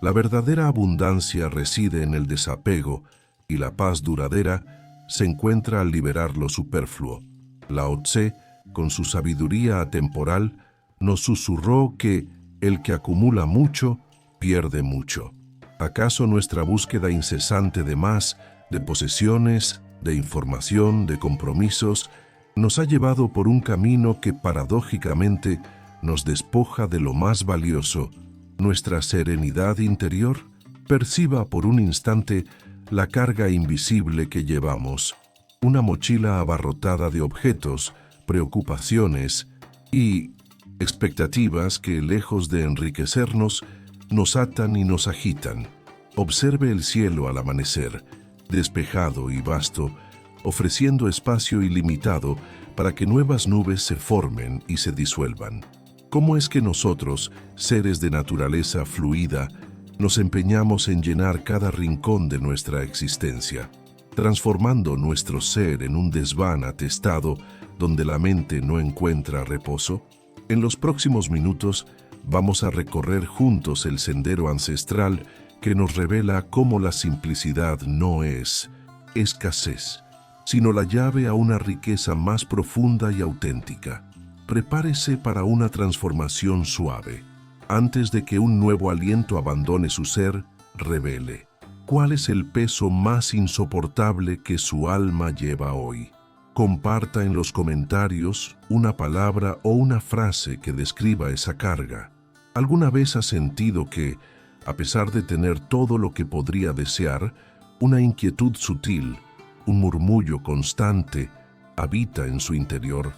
La verdadera abundancia reside en el desapego y la paz duradera se encuentra al liberar lo superfluo. Lao Tse, con su sabiduría atemporal, nos susurró que el que acumula mucho, pierde mucho. ¿Acaso nuestra búsqueda incesante de más, de posesiones, de información, de compromisos, nos ha llevado por un camino que paradójicamente nos despoja de lo más valioso, nuestra serenidad interior? Perciba por un instante la carga invisible que llevamos, una mochila abarrotada de objetos, preocupaciones y expectativas que, lejos de enriquecernos, nos atan y nos agitan. Observe el cielo al amanecer, despejado y vasto, ofreciendo espacio ilimitado para que nuevas nubes se formen y se disuelvan. ¿Cómo es que nosotros, seres de naturaleza fluida, nos empeñamos en llenar cada rincón de nuestra existencia, transformando nuestro ser en un desván atestado donde la mente no encuentra reposo? En los próximos minutos vamos a recorrer juntos el sendero ancestral que nos revela cómo la simplicidad no es escasez, sino la llave a una riqueza más profunda y auténtica. Prepárese para una transformación suave. Antes de que un nuevo aliento abandone su ser, revele cuál es el peso más insoportable que su alma lleva hoy. Comparta en los comentarios una palabra o una frase que describa esa carga. ¿Alguna vez ha sentido que, a pesar de tener todo lo que podría desear, una inquietud sutil, un murmullo constante, habita en su interior?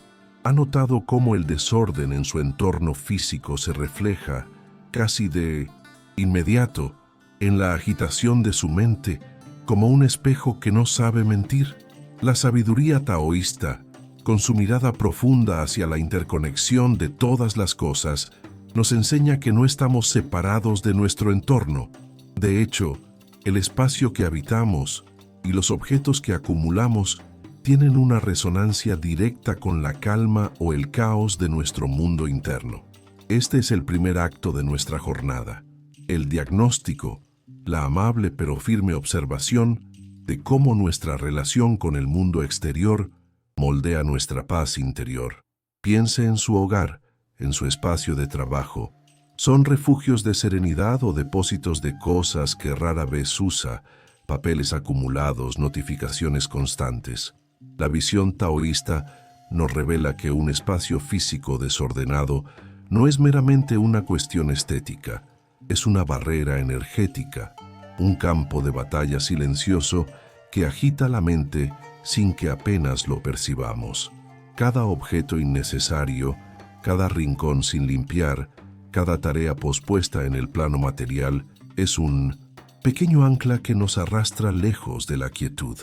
¿Ha notado cómo el desorden en su entorno físico se refleja, casi de inmediato, en la agitación de su mente, como un espejo que no sabe mentir? La sabiduría taoísta, con su mirada profunda hacia la interconexión de todas las cosas, nos enseña que no estamos separados de nuestro entorno. De hecho, el espacio que habitamos y los objetos que acumulamos tienen una resonancia directa con la calma o el caos de nuestro mundo interno. Este es el primer acto de nuestra jornada, el diagnóstico, la amable pero firme observación de cómo nuestra relación con el mundo exterior moldea nuestra paz interior. Piense en su hogar, en su espacio de trabajo. ¿Son refugios de serenidad o depósitos de cosas que rara vez usa, papeles acumulados, notificaciones constantes? La visión taoísta nos revela que un espacio físico desordenado no es meramente una cuestión estética, es una barrera energética, un campo de batalla silencioso que agita la mente sin que apenas lo percibamos. Cada objeto innecesario, cada rincón sin limpiar, cada tarea pospuesta en el plano material es un pequeño ancla que nos arrastra lejos de la quietud.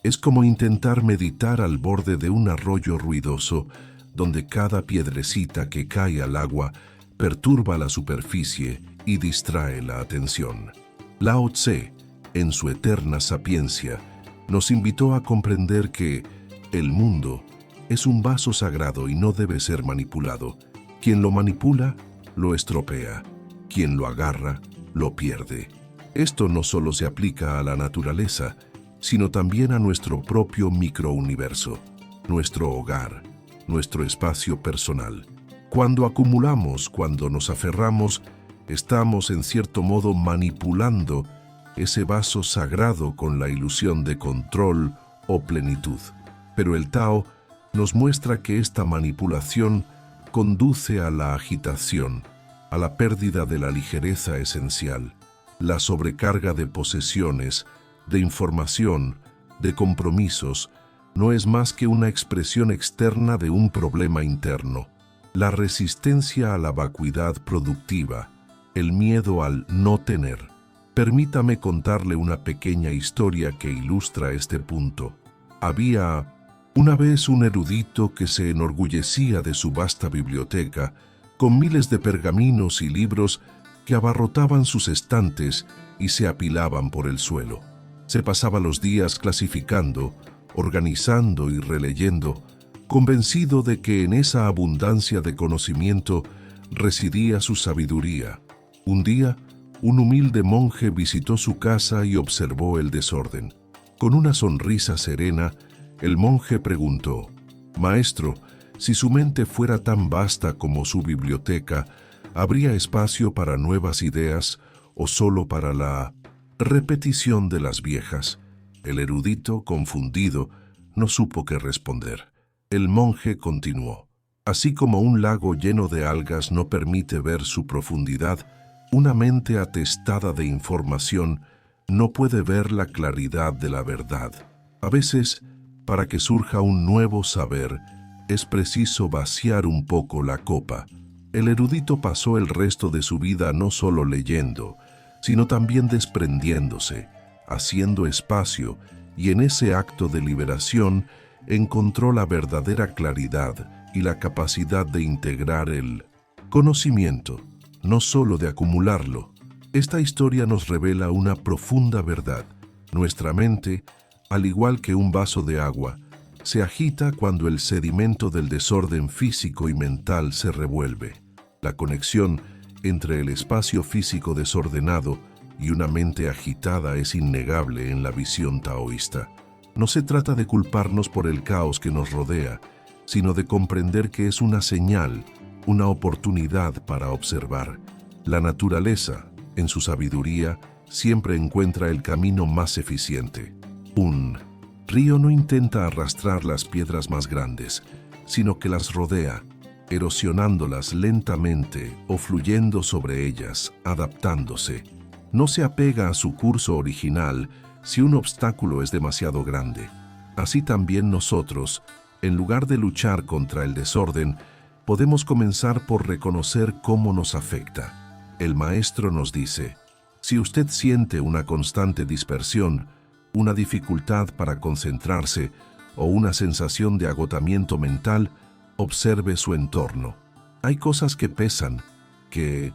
Es como intentar meditar al borde de un arroyo ruidoso, donde cada piedrecita que cae al agua perturba la superficie y distrae la atención. Lao Tse, en su eterna sapiencia, nos invitó a comprender que el mundo es un vaso sagrado y no debe ser manipulado. Quien lo manipula, lo estropea. Quien lo agarra, lo pierde. Esto no solo se aplica a la naturaleza, sino también a nuestro propio microuniverso, nuestro hogar, nuestro espacio personal. Cuando acumulamos, cuando nos aferramos, estamos en cierto modo manipulando ese vaso sagrado con la ilusión de control o plenitud. Pero el Tao nos muestra que esta manipulación conduce a la agitación, a la pérdida de la ligereza esencial, la sobrecarga de posesiones, de información, de compromisos, no es más que una expresión externa de un problema interno. La resistencia a la vacuidad productiva, el miedo al no tener. Permítame contarle una pequeña historia que ilustra este punto. Había una vez un erudito que se enorgullecía de su vasta biblioteca, con miles de pergaminos y libros que abarrotaban sus estantes y se apilaban por el suelo. Se pasaba los días clasificando, organizando y releyendo, convencido de que en esa abundancia de conocimiento residía su sabiduría. Un día, Un humilde monje visitó su casa y observó el desorden. Con una sonrisa serena, el monje preguntó: «Maestro, si su mente fuera tan vasta como su biblioteca, ¿habría espacio para nuevas ideas o solo para la repetición de las viejas?» El erudito, confundido, no supo qué responder. El monje continuó: «Así como un lago lleno de algas no permite ver su profundidad, una mente atestada de información no puede ver la claridad de la verdad. A veces, para que surja un nuevo saber, es preciso vaciar un poco la copa». El erudito pasó el resto de su vida no solo leyendo, sino también desprendiéndose, haciendo espacio, y en ese acto de liberación encontró la verdadera claridad y la capacidad de integrar el conocimiento, no solo de acumularlo. Esta historia nos revela una profunda verdad. Nuestra mente, al igual que un vaso de agua, se agita cuando el sedimento del desorden físico y mental se revuelve. La conexión entre el espacio físico desordenado y una mente agitada es innegable en la visión taoísta. No se trata de culparnos por el caos que nos rodea, sino de comprender que es una señal, una oportunidad para observar. La naturaleza, en su sabiduría, siempre encuentra el camino más eficiente. Un río no intenta arrastrar las piedras más grandes, sino que las rodea, erosionándolas lentamente o fluyendo sobre ellas, adaptándose. No se apega a su curso original si un obstáculo es demasiado grande. Así también nosotros, en lugar de luchar contra el desorden, podemos comenzar por reconocer cómo nos afecta. El maestro nos dice: si usted siente una constante dispersión, una dificultad para concentrarse o una sensación de agotamiento mental, observe su entorno. Hay cosas que pesan, que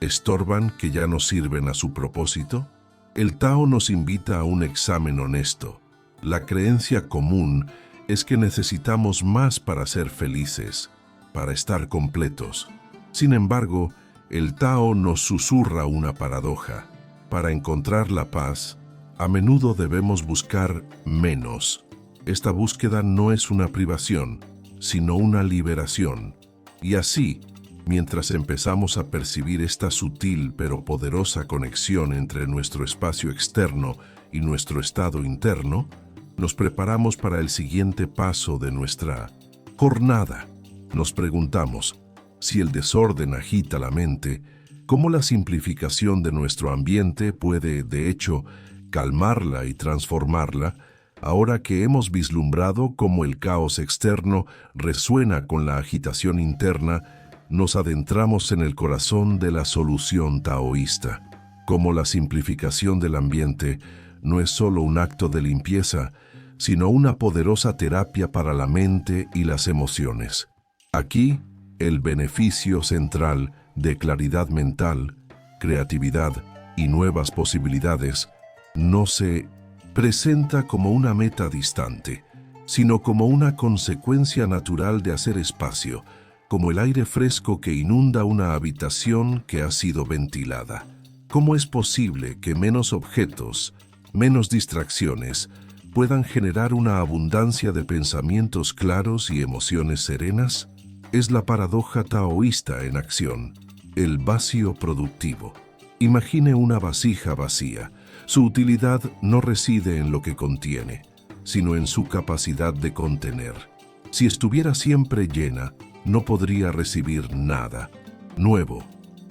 estorban, que ya no sirven a su propósito. El Tao nos invita a un examen honesto. La creencia común es que necesitamos más para ser felices, para estar completos. Sin embargo, el Tao nos susurra una paradoja. Para encontrar la paz, a menudo debemos buscar menos. Esta búsqueda no es una privación, sino una liberación. Y así, mientras empezamos a percibir esta sutil pero poderosa conexión entre nuestro espacio externo y nuestro estado interno, nos preparamos para el siguiente paso de nuestra jornada. Nos preguntamos: si el desorden agita la mente, ¿cómo la simplificación de nuestro ambiente puede, de hecho, calmarla y transformarla? Ahora que hemos vislumbrado cómo el caos externo resuena con la agitación interna, nos adentramos en el corazón de la solución taoísta. Como la simplificación del ambiente no es solo un acto de limpieza, sino una poderosa terapia para la mente y las emociones. Aquí, el beneficio central de claridad mental, creatividad y nuevas posibilidades no se presenta como una meta distante, sino como una consecuencia natural de hacer espacio, como el aire fresco que inunda una habitación que ha sido ventilada. ¿Cómo es posible que menos objetos, menos distracciones, puedan generar una abundancia de pensamientos claros y emociones serenas? Es la paradoja taoísta en acción, el vacío productivo. Imagine una vasija vacía. Su utilidad no reside en lo que contiene, sino en su capacidad de contener. Si estuviera siempre llena, no podría recibir nada nuevo.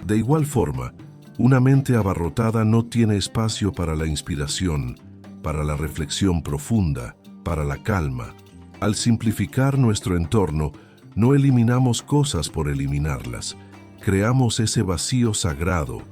De igual forma, una mente abarrotada no tiene espacio para la inspiración, para la reflexión profunda, para la calma. Al simplificar nuestro entorno, no eliminamos cosas por eliminarlas. Creamos ese vacío sagrado,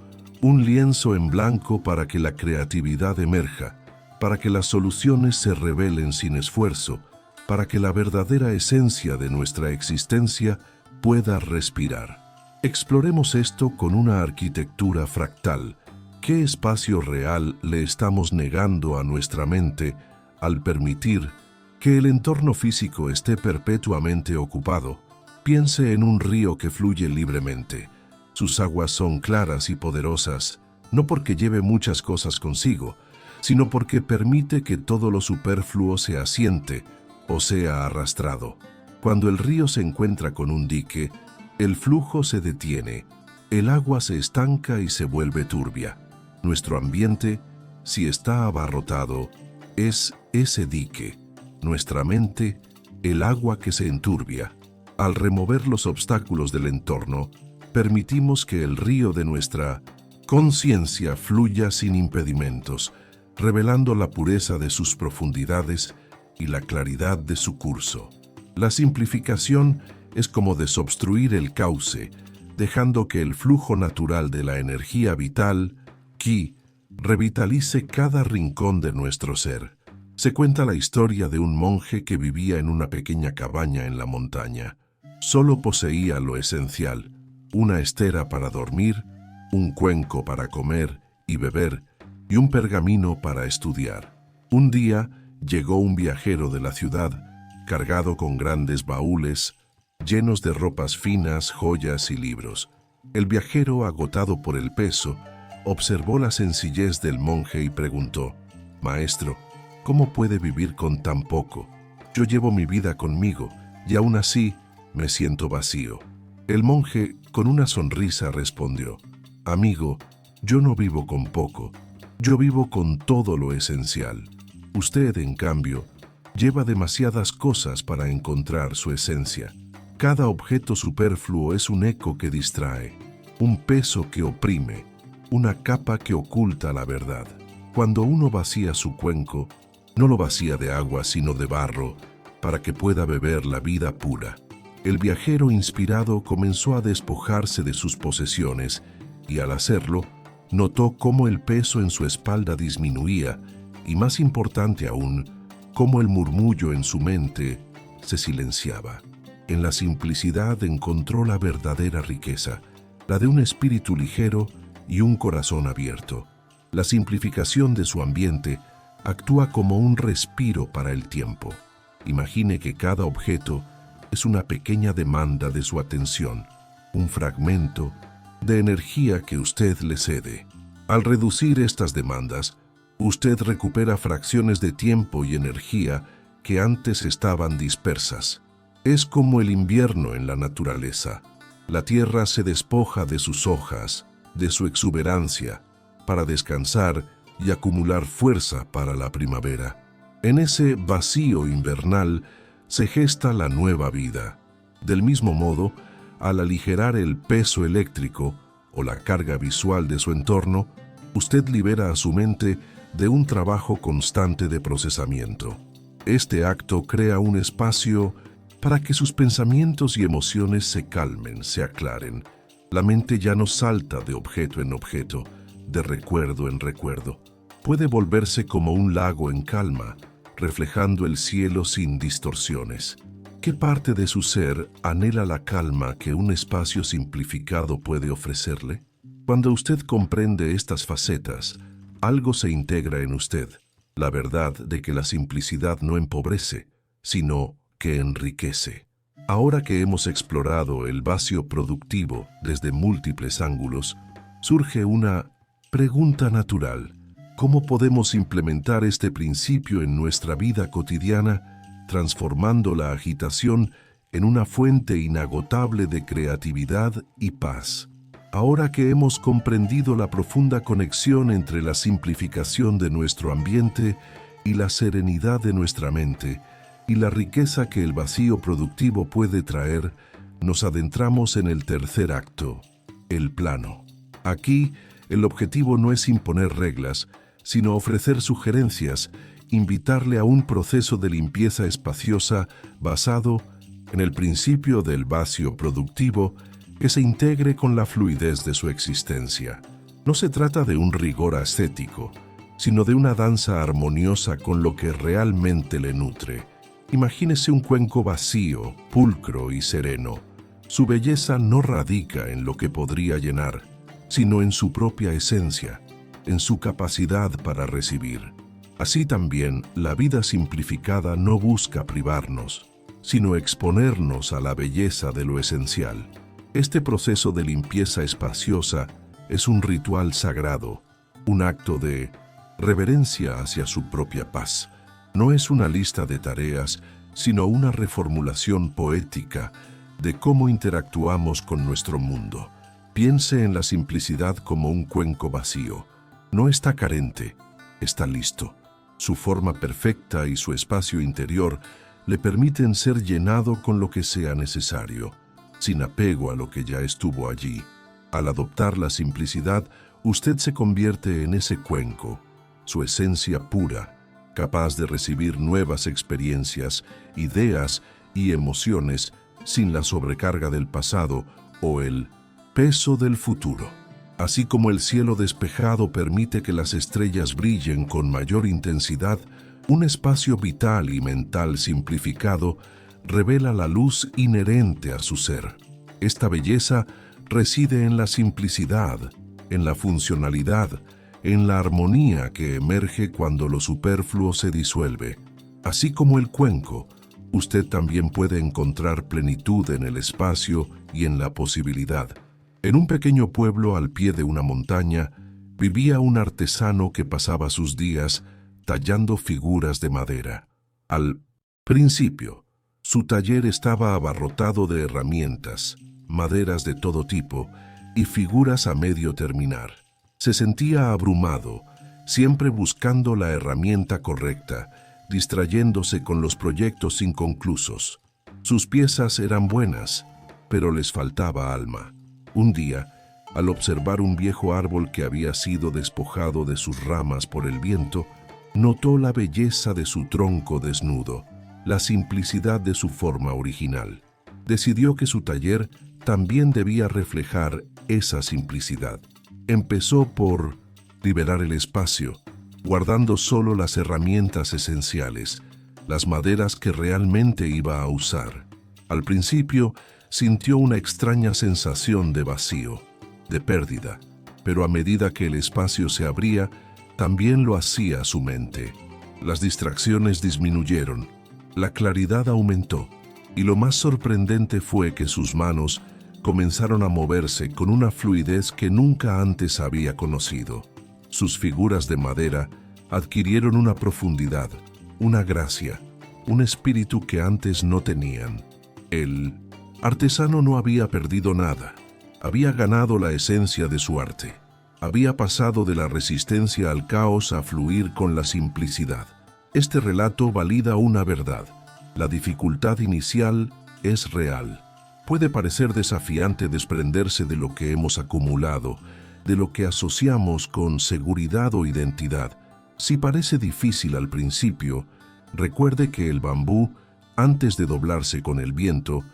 un lienzo en blanco para que la creatividad emerja, para que las soluciones se revelen sin esfuerzo, para que la verdadera esencia de nuestra existencia pueda respirar. Exploremos esto con una arquitectura fractal. ¿Qué espacio real le estamos negando a nuestra mente al permitir que el entorno físico esté perpetuamente ocupado? Piense en un río que fluye libremente. Sus aguas son claras y poderosas, no porque lleve muchas cosas consigo, sino porque permite que todo lo superfluo se asiente o sea arrastrado. Cuando el río se encuentra con un dique, el flujo se detiene, el agua se estanca y se vuelve turbia. Nuestro ambiente, si está abarrotado, es ese dique. Nuestra mente, el agua que se enturbia. Al remover los obstáculos del entorno, permitimos que el río de nuestra conciencia fluya sin impedimentos, revelando la pureza de sus profundidades y la claridad de su curso. La simplificación es como desobstruir el cauce, dejando que el flujo natural de la energía vital, Ki, revitalice cada rincón de nuestro ser. Se cuenta la historia de un monje que vivía en una pequeña cabaña en la montaña. Solo poseía lo esencial: una estera para dormir, un cuenco para comer y beber, y un pergamino para estudiar. Un día llegó un viajero de la ciudad, cargado con grandes baúles, llenos de ropas finas, joyas y libros. El viajero, agotado por el peso, observó la sencillez del monje y preguntó: «Maestro, ¿cómo puede vivir con tan poco? Yo llevo mi vida conmigo y aún así me siento vacío». El monje, con una sonrisa, respondió: «Amigo, yo no vivo con poco, yo vivo con todo lo esencial. Usted, en cambio, lleva demasiadas cosas para encontrar su esencia. Cada objeto superfluo es un eco que distrae, un peso que oprime, una capa que oculta la verdad. Cuando uno vacía su cuenco, no lo vacía de agua sino de barro, para que pueda beber la vida pura». El viajero, inspirado, comenzó a despojarse de sus posesiones y al hacerlo, notó cómo el peso en su espalda disminuía y, más importante aún, cómo el murmullo en su mente se silenciaba. En la simplicidad encontró la verdadera riqueza, la de un espíritu ligero y un corazón abierto. La simplificación de su ambiente actúa como un respiro para el tiempo. Imagine que cada objeto es una pequeña demanda de su atención, un fragmento de energía que usted le cede. Al reducir estas demandas, usted recupera fracciones de tiempo y energía que antes estaban dispersas. Es como el invierno en la naturaleza. La tierra se despoja de sus hojas, de su exuberancia, para descansar y acumular fuerza para la primavera. En ese vacío invernal se gesta la nueva vida. Del mismo modo, al aligerar el peso eléctrico o la carga visual de su entorno, usted libera a su mente de un trabajo constante de procesamiento. Este acto crea un espacio para que sus pensamientos y emociones se calmen, se aclaren. La mente ya no salta de objeto en objeto, de recuerdo en recuerdo. Puede volverse como un lago en calma, reflejando el cielo sin distorsiones. ¿Qué parte de su ser anhela la calma que un espacio simplificado puede ofrecerle? Cuando usted comprende estas facetas, algo se integra en usted, la verdad de que la simplicidad no empobrece, sino que enriquece. Ahora que hemos explorado el vacío productivo desde múltiples ángulos, surge una pregunta natural: ¿cómo podemos implementar este principio en nuestra vida cotidiana, transformando la agitación en una fuente inagotable de creatividad y paz? Ahora que hemos comprendido la profunda conexión entre la simplificación de nuestro ambiente y la serenidad de nuestra mente, y la riqueza que el vacío productivo puede traer, nos adentramos en el tercer acto, el plano. Aquí, el objetivo no es imponer reglas, sino ofrecer sugerencias, invitarle a un proceso de limpieza espaciosa basado en el principio del vacío productivo que se integre con la fluidez de su existencia. No se trata de un rigor ascético, sino de una danza armoniosa con lo que realmente le nutre. Imagínese un cuenco vacío, pulcro y sereno. Su belleza no radica en lo que podría llenar, sino en su propia esencia, en su capacidad para recibir. Así también, la vida simplificada no busca privarnos, sino exponernos a la belleza de lo esencial. Este proceso de limpieza espaciosa Es un ritual sagrado, un acto de reverencia hacia su propia paz. No es una lista de tareas, sino una reformulación poética de cómo interactuamos con nuestro mundo. Piense en la simplicidad como un cuenco vacío. No está carente, está listo. Su forma perfecta y su espacio interior le permiten ser llenado con lo que sea necesario, sin apego a lo que ya estuvo allí. Al adoptar la simplicidad, usted se convierte en ese cuenco, su esencia pura, capaz de recibir nuevas experiencias, ideas y emociones sin la sobrecarga del pasado o el peso del futuro. Así como el cielo despejado permite que las estrellas brillen con mayor intensidad, un espacio vital y mental simplificado revela la luz inherente a su ser. Esta belleza reside en la simplicidad, en la funcionalidad, en la armonía que emerge cuando lo superfluo se disuelve. Así como el cuenco, usted también puede encontrar plenitud en el espacio y en la posibilidad. En un pequeño pueblo al pie de una montaña, vivía un artesano que pasaba sus días tallando figuras de madera. Al principio, su taller estaba abarrotado de herramientas, maderas de todo tipo y figuras a medio terminar. Se sentía abrumado, siempre buscando la herramienta correcta, distrayéndose con los proyectos inconclusos. Sus piezas eran buenas, pero les faltaba alma. Un día, al observar un viejo árbol que había sido despojado de sus ramas por el viento, notó la belleza de su tronco desnudo, la simplicidad de su forma original. Decidió que su taller también debía reflejar esa simplicidad. Empezó por liberar el espacio, guardando solo las herramientas esenciales, las maderas que realmente iba a usar. Al principio, sintió una extraña sensación de vacío, de pérdida, pero a medida que el espacio se abría, también lo hacía su mente. Las distracciones disminuyeron, la claridad aumentó, y lo más sorprendente fue que sus manos comenzaron a moverse con una fluidez que nunca antes había conocido. Sus figuras de madera adquirieron una profundidad, una gracia, un espíritu que antes no tenían. El artesano no había perdido nada, había ganado la esencia de su arte. Había pasado de la resistencia al caos a fluir con la simplicidad. Este relato valida una verdad. La dificultad inicial es real. Puede parecer desafiante desprenderse de lo que hemos acumulado, de lo que asociamos con seguridad o identidad. Si parece difícil al principio, recuerde que el bambú, antes de doblarse con el viento,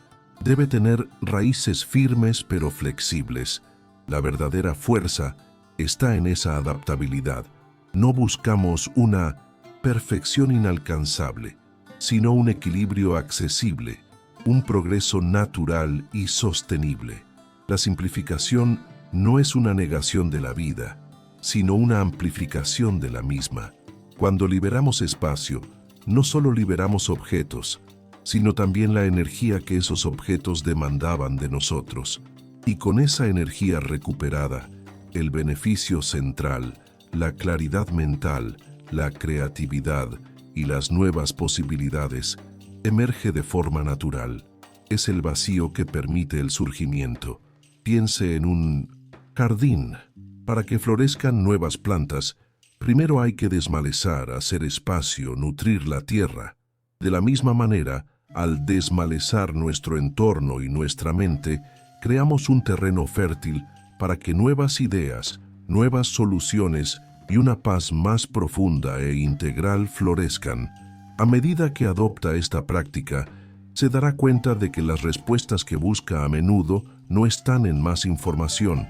debe tener raíces firmes pero flexibles. La verdadera fuerza está en esa adaptabilidad. No buscamos una perfección inalcanzable, sino un equilibrio accesible, un progreso natural y sostenible. La simplificación no es una negación de la vida, sino una amplificación de la misma. Cuando liberamos espacio, no solo liberamos objetos, sino también la energía que esos objetos demandaban de nosotros. Y con esa energía recuperada, el beneficio central, la claridad mental, la creatividad y las nuevas posibilidades emerge de forma natural. Es el vacío que permite el surgimiento. Piense en un jardín. Para que florezcan nuevas plantas, primero hay que desmalezar, hacer espacio, nutrir la tierra. De la misma manera, al desmalezar nuestro entorno y nuestra mente, creamos un terreno fértil para que nuevas ideas, nuevas soluciones y una paz más profunda e integral florezcan. A medida que adopta esta práctica, se dará cuenta de que las respuestas que busca a menudo no están en más información,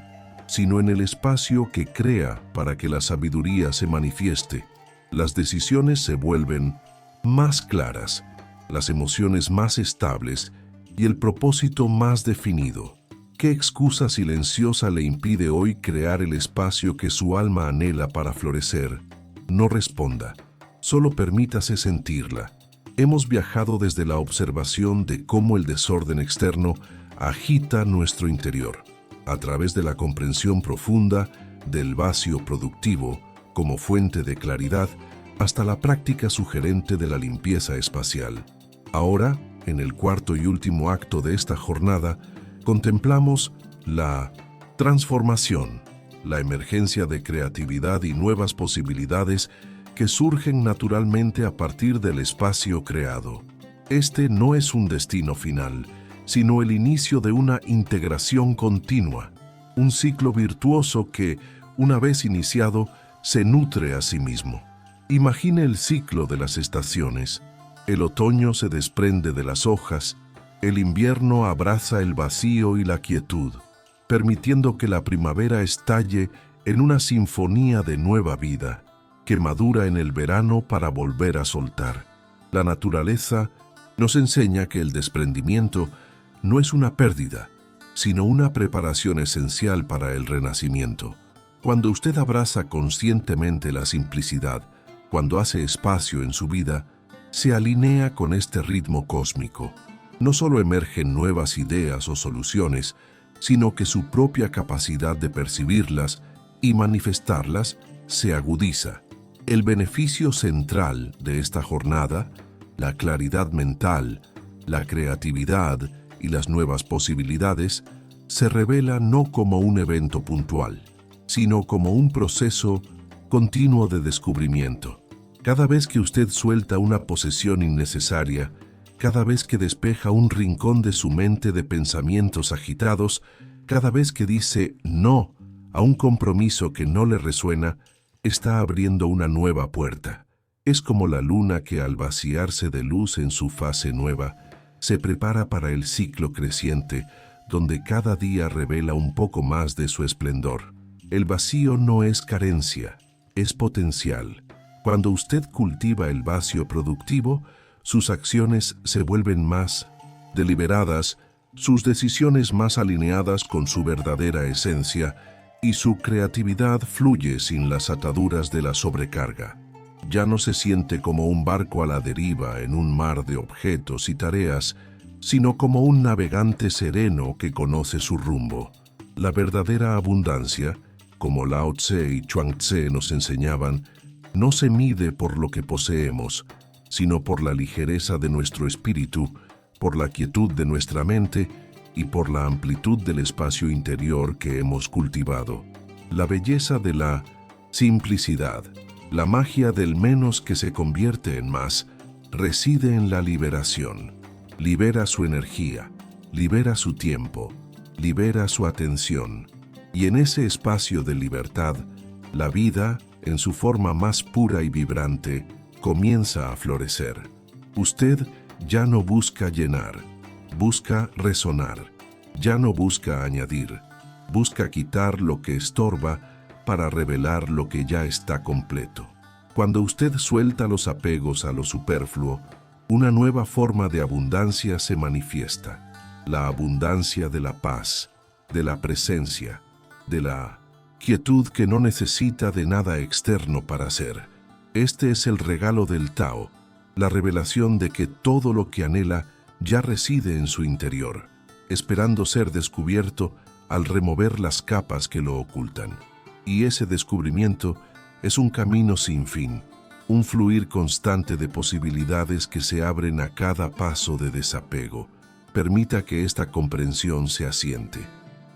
sino en el espacio que crea para que la sabiduría se manifieste. Las decisiones se vuelven más claras, las emociones más estables y el propósito más definido. ¿Qué excusa silenciosa le impide hoy crear el espacio que su alma anhela para florecer? No responda, solo permítase sentirla. Hemos viajado desde la observación de cómo el desorden externo agita nuestro interior. a través de la comprensión profunda del vacío productivo como fuente de claridad, hasta la práctica sugerente de la limpieza espacial. Ahora, en el cuarto y último acto de esta jornada, contemplamos la transformación, la emergencia de creatividad y nuevas posibilidades que surgen naturalmente a partir del espacio creado. Este no es un destino final, sino el inicio de una integración continua, un ciclo virtuoso que, una vez iniciado, se nutre a sí mismo. Imagine el ciclo de las estaciones. El otoño se desprende de las hojas, el invierno abraza el vacío y la quietud, permitiendo que la primavera estalle en una sinfonía de nueva vida, que madura en el verano para volver a soltar. La naturaleza nos enseña que el desprendimiento no es una pérdida, sino una preparación esencial para el renacimiento. Cuando usted abraza conscientemente la simplicidad, cuando hace espacio en su vida, se alinea con este ritmo cósmico. No solo emergen nuevas ideas o soluciones, sino que su propia capacidad de percibirlas y manifestarlas se agudiza. El beneficio central de esta jornada, la claridad mental, la creatividad y las nuevas posibilidades, se revela no como un evento puntual, sino como un proceso continuo de descubrimiento. Cada vez que usted suelta una posesión innecesaria, cada vez que despeja un rincón de su mente de pensamientos agitados, cada vez que dice no a un compromiso que no le resuena, está abriendo una nueva puerta. Es como la luna que al vaciarse de luz en su fase nueva, se prepara para el ciclo creciente, donde cada día revela un poco más de su esplendor. El vacío no es carencia, es potencial. Cuando usted cultiva el vacío productivo, sus acciones se vuelven más deliberadas, sus decisiones más alineadas con su verdadera esencia, y su creatividad fluye sin las ataduras de la sobrecarga. Ya no se siente como un barco a la deriva en un mar de objetos y tareas, sino como un navegante sereno que conoce su rumbo. La verdadera abundancia, como Lao Tse y Chuang Tse nos enseñaban, no se mide por lo que poseemos, sino por la ligereza de nuestro espíritu, por la quietud de nuestra mente y por la amplitud del espacio interior que hemos cultivado. La belleza de la simplicidad, la magia del menos que se convierte en más, reside en la liberación. Libera su energía, libera su tiempo, libera su atención. Y en ese espacio de libertad, la vida, en su forma más pura y vibrante, comienza a florecer. Usted ya no busca llenar, busca resonar. Ya no busca añadir, busca quitar lo que estorba para revelar lo que ya está completo. Cuando usted suelta los apegos a lo superfluo, una nueva forma de abundancia se manifiesta. La abundancia de la paz, de la presencia, de la quietud que no necesita de nada externo para ser. Este es el regalo del Tao, la revelación de que todo lo que anhela ya reside en su interior, esperando ser descubierto al remover las capas que lo ocultan. Y ese descubrimiento es un camino sin fin, un fluir constante de posibilidades que se abren a cada paso de desapego. Permita que esta comprensión se asiente.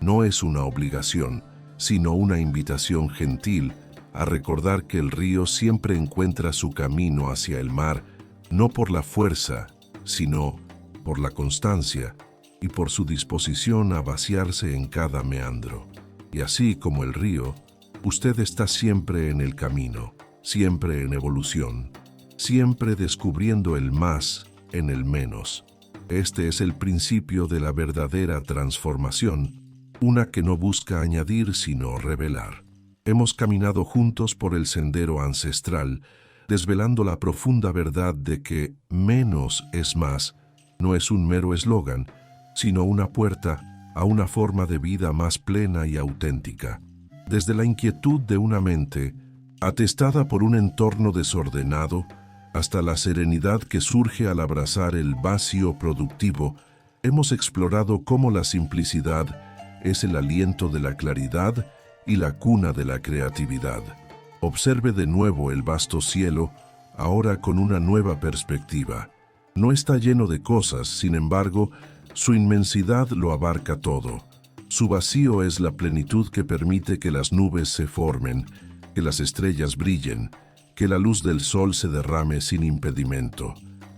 No es una obligación, sino una invitación gentil a recordar que el río siempre encuentra su camino hacia el mar, no por la fuerza, sino por la constancia y por su disposición a vaciarse en cada meandro. Y así como el río, usted está siempre en el camino, siempre en evolución, siempre descubriendo el más en el menos. Este es el principio de la verdadera transformación, una que no busca añadir sino revelar. Hemos caminado juntos por el sendero ancestral, desvelando la profunda verdad de que menos es más no es un mero eslogan, sino una puerta a una forma de vida más plena y auténtica. Desde la inquietud de una mente, atestada por un entorno desordenado, hasta la serenidad que surge al abrazar el vacío productivo, hemos explorado cómo la simplicidad es el aliento de la claridad y la cuna de la creatividad. Observe de nuevo el vasto cielo, ahora con una nueva perspectiva. No está lleno de cosas, sin embargo, su inmensidad lo abarca todo. Su vacío es la plenitud que permite que las nubes se formen, que las estrellas brillen, que la luz del sol se derrame sin impedimento.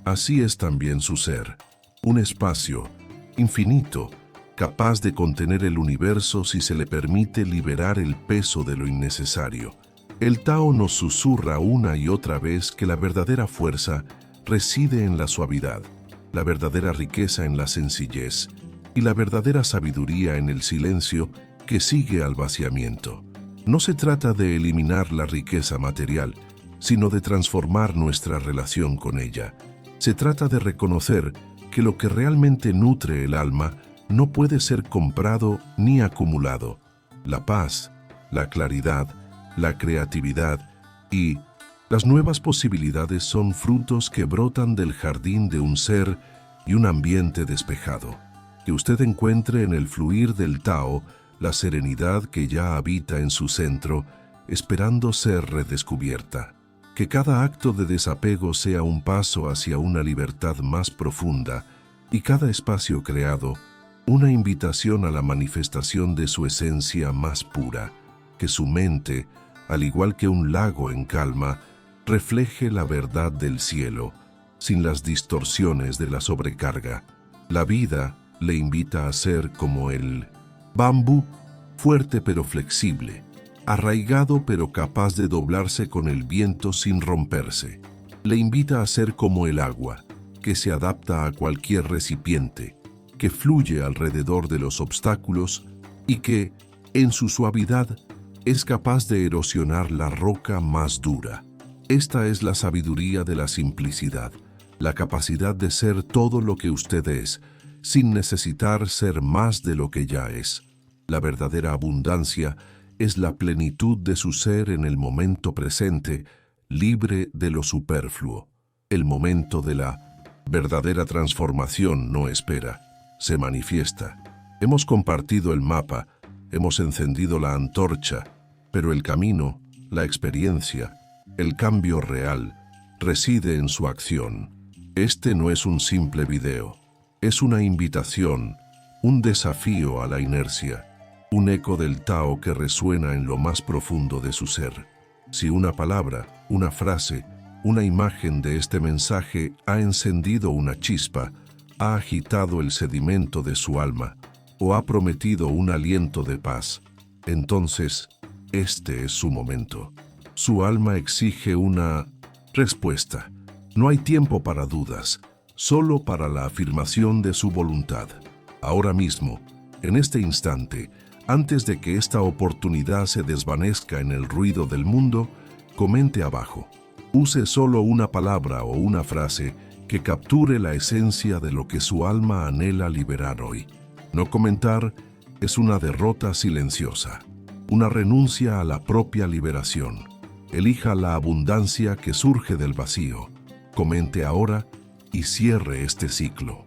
Así es también su ser, un espacio infinito, capaz de contener el universo si se le permite liberar el peso de lo innecesario. El Tao nos susurra una y otra vez que la verdadera fuerza reside en la suavidad, la verdadera riqueza en la sencillez y la verdadera sabiduría en el silencio que sigue al vaciamiento. No se trata de eliminar la riqueza material, sino de transformar nuestra relación con ella. Se trata de reconocer que lo que realmente nutre el alma no puede ser comprado ni acumulado. La paz, la claridad, la creatividad y las nuevas posibilidades son frutos que brotan del jardín de un ser y un ambiente despejado. Que usted encuentre en el fluir del Tao la serenidad que ya habita en su centro, esperando ser redescubierta. Que cada acto de desapego sea un paso hacia una libertad más profunda y cada espacio creado una invitación a la manifestación de su esencia más pura. Que su mente, al igual que un lago en calma, refleje la verdad del cielo, sin las distorsiones de la sobrecarga. La vida le invita a ser como el bambú, fuerte pero flexible, arraigado pero capaz de doblarse con el viento sin romperse. Le invita a ser como el agua, que se adapta a cualquier recipiente, que fluye alrededor de los obstáculos y que, en su suavidad, es capaz de erosionar la roca más dura. Esta es la sabiduría de la simplicidad, la capacidad de ser todo lo que usted es, sin necesitar ser más de lo que ya es. La verdadera abundancia es la plenitud de su ser en el momento presente, libre de lo superfluo. El momento de la verdadera transformación no espera, se manifiesta. Hemos compartido el mapa, hemos encendido la antorcha, pero el camino, la experiencia, el cambio real, reside en su acción. Este no es un simple video, es una invitación, un desafío a la inercia, un eco del Tao que resuena en lo más profundo de su ser. Si una palabra, una frase, una imagen de este mensaje ha encendido una chispa, ha agitado el sedimento de su alma o ha prometido un aliento de paz, entonces este es su momento. Su alma exige una respuesta. No hay tiempo para dudas, solo para la afirmación de su voluntad. Ahora mismo, en este instante, antes de que esta oportunidad se desvanezca en el ruido del mundo, comente abajo. Use solo una palabra o una frase que capture la esencia de lo que su alma anhela liberar hoy. No comentar es una derrota silenciosa, una renuncia a la propia liberación. Elija la abundancia que surge del vacío. Comente ahora y cierre este ciclo.